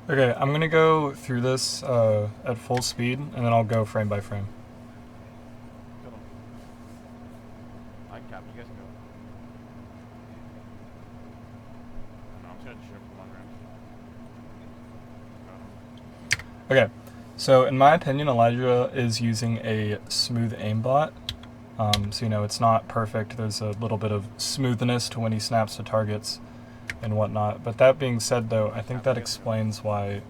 Okay, I'm gonna go through this at full speed, and then I'll go frame by frame. Kill them. I can cap. You guys can go. No, I'm just gonna shoot him from long range. Got him. Okay, so in my opinion, Elijah is using a smooth aimbot. So, you know, it's not perfect. There's a little bit of smoothness to when he snaps to targets and whatnot. But that being said, though, I think that explains why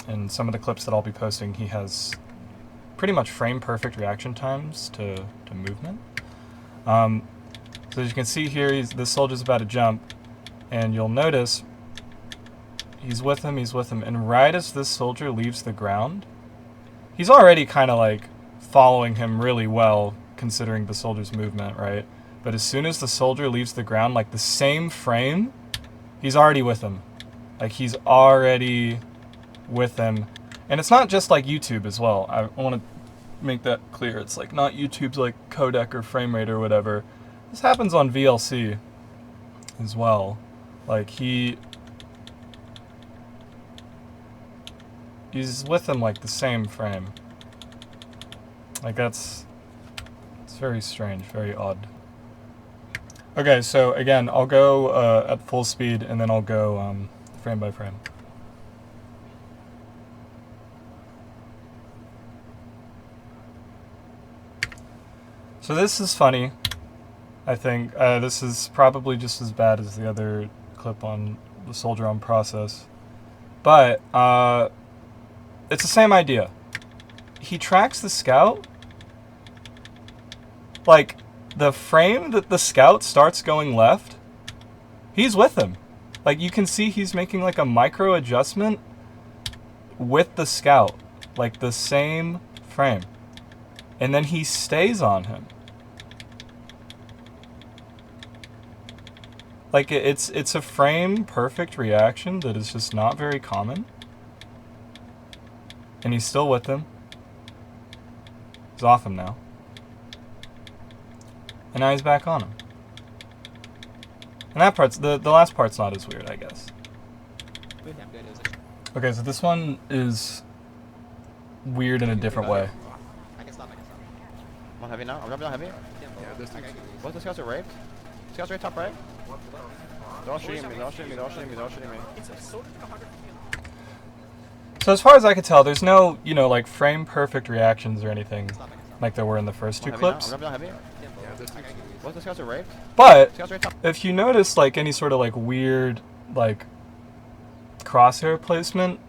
in some of the clips that I'll be posting, he has pretty much frame-perfect reaction times to movement. So as you can see here, this soldier's about to jump, and you'll notice he's with him, and right as this soldier leaves the ground, he's already kind of like following him really well, considering the soldier's movement, right? But as soon as the soldier leaves the ground, like the same frame, he's already with him. Like, he's already with him. And it's not just like YouTube as well. I want to make that clear. It's like not YouTube's like codec or frame rate or whatever. This happens on VLC as well. Like, he's with him like the same frame. Like, it's very strange, very odd. Okay, so again, I'll go at full speed, and then I'll go frame by frame. So this is funny, I think. This is probably just as bad as the other clip on the soldier on process. But it's the same idea. He tracks the scout. Like, the frame that the scout starts going left, he's with him. Like, you can see he's making like a micro adjustment with the scout. Like, the same frame. And then he stays on him. Like, it's a frame perfect reaction that is just not very common. And he's still with him. He's off him now. And now he's back on him. And that part's, the last part's not as weird, I guess. Okay, so this one is weird in a different way. I'm on heavy now. I'm jumping on heavy. Yeah, there's two. Both the scouts are raped. Scouts right top right. They're all shooting me. They're all shooting me. They're all shooting me. They're all shooting me. So as far as I could tell, there's no, you know, like frame perfect reactions or anything like there were in the first two clips. I'm jumping on heavy. Yeah, there's two. Both the scouts are raped. But Scouts right top. if you notice like any sort of like weird like crosshair placement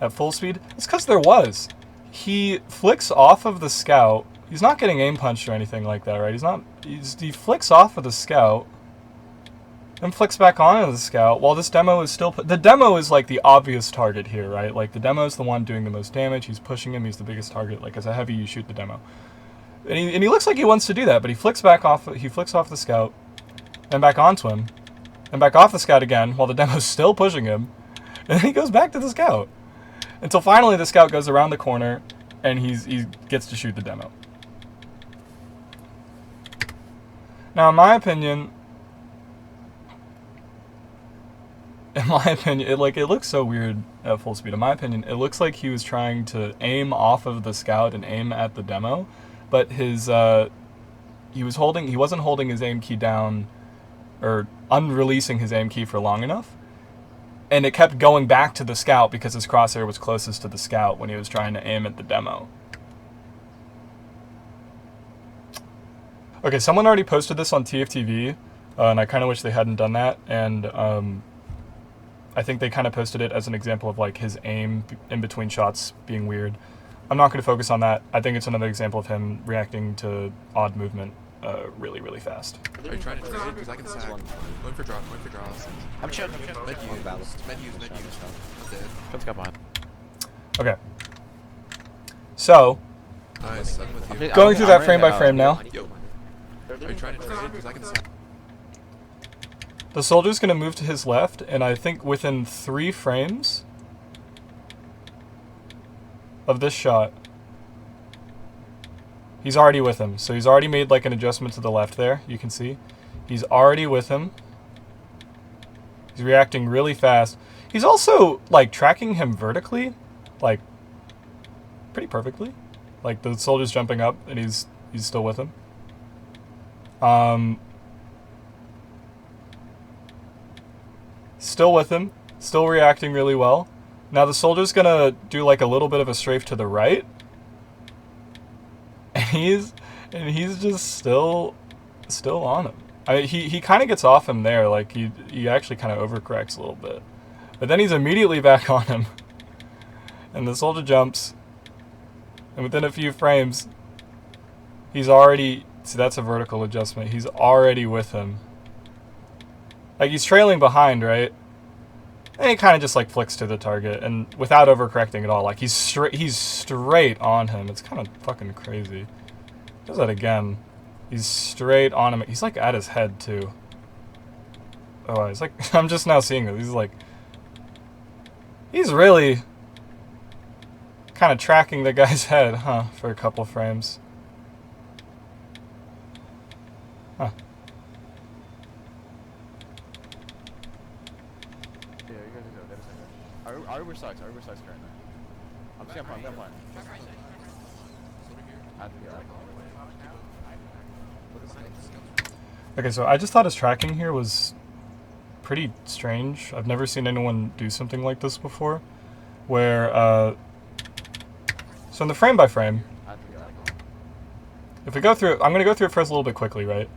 at full speed, it's because there was. He flicks off of the scout. He's not getting aim punched or anything like that, right? He flicks off of the scout and flicks back onto the scout while this demo is still... The demo is like the obvious target here, right? Like, the demo is the one doing the most damage. He's pushing him. He's the biggest target. Like, as a heavy, you shoot the demo. And he looks like he wants to do that, but he flicks off the scout and back onto him and back off the scout again while the demo's still pushing him. And then he goes back to the scout until finally the scout goes around the corner and he gets to shoot the demo. Now, in my opinion, it looks so weird at full speed. In my opinion, it looks like he was trying to aim off of the scout and aim at the demo, but he wasn't holding his aim key down or unreleasing his aim key for long enough, and it kept going back to the scout because his crosshair was closest to the scout when he was trying to aim at the demo. Okay, someone already posted this on TFTV, and I kind of wish they hadn't done that, and I think they kind of posted it as an example of like his aim in between shots being weird. I'm not going to focus on that. I think it's another example of him reacting to odd movement really, really fast. Are you trying to trade? Because I can sack. Going for draws. I'm chill. Med use. I'm dead. Put scout behind. Okay. So, Nice, I'm with you. going through that frame by frame now. Yo. Are you trying to trade? Because I can sack. The soldier's going to move to his left, and I think within 3 frames of this shot, he's already with him. So he's already made like an adjustment to the left there, you can see. He's already with him. He's reacting really fast. He's also, like, tracking him vertically, like, pretty perfectly. Like, the soldier's jumping up, and he's still with him. Still with him. Still reacting really well. Now the soldier's gonna do, like, a little bit of a strafe to the right. And he's just still on him. I mean, he kind of gets off him there. Like, he actually kind of overcorrects a little bit. But then he's immediately back on him. And the soldier jumps. And within a few frames, he's already... See, that's a vertical adjustment. He's already with him. Like, he's trailing behind, right? And he kind of just, like, flicks to the target. And without overcorrecting at all. Like, he's straight on him. It's kind of fucking crazy. Does that again. He's straight on him. He's, like, at his head, too. Oh, he's like... I'm just now seeing this. He's, like... He's really... kind of tracking the guy's head, huh? For a couple frames. Huh. Yeah, you guys are good. I oversized right now. I'm playing. Okay, so I just thought his tracking here was pretty strange. I've never seen anyone do something like this before. Where, so in the frame by frame, if we go through, I'm going to go through it first a little bit quickly, right?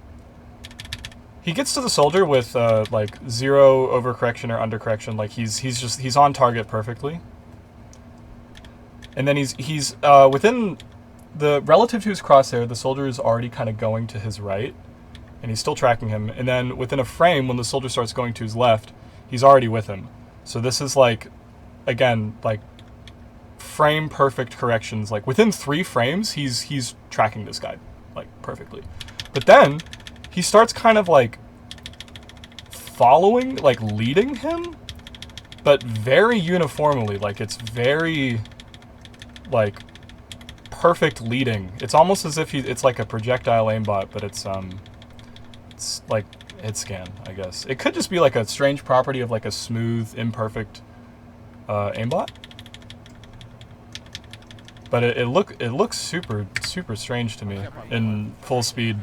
He gets to the soldier with, like, 0 overcorrection or undercorrection. Like, he's on target perfectly. And then he's within the, relative to his crosshair, the soldier is already kind of going to his right. And he's still tracking him. And then within a frame, when the soldier starts going to his left, he's already with him. So this is, like, again, like, frame perfect corrections. Like, within 3 frames, he's tracking this guy, like, perfectly. But then he starts kind of, like, following, like, leading him, but very uniformly. Like, it's very, like, perfect leading. It's almost as if it's like a projectile aimbot, but it's like hit scan, I guess. It could just be like a strange property of, like, a smooth, imperfect aimbot. But it looks super strange to me in full speed.